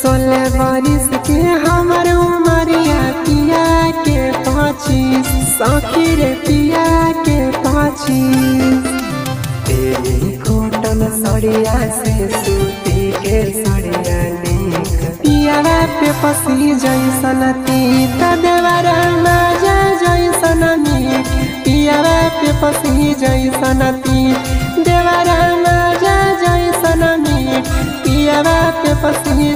16 बरिस के हमर उमरिया पिया के 25 सखी रे पिया के 25 तेरी खोटन सड़िया से सूती के सड़िया देख पिया पे पसी जैसन तीत देवर माजा जैसन मीठ पिया पे पसी जैसन तीत देवर माजा जैसन मीठ पिया पे पसी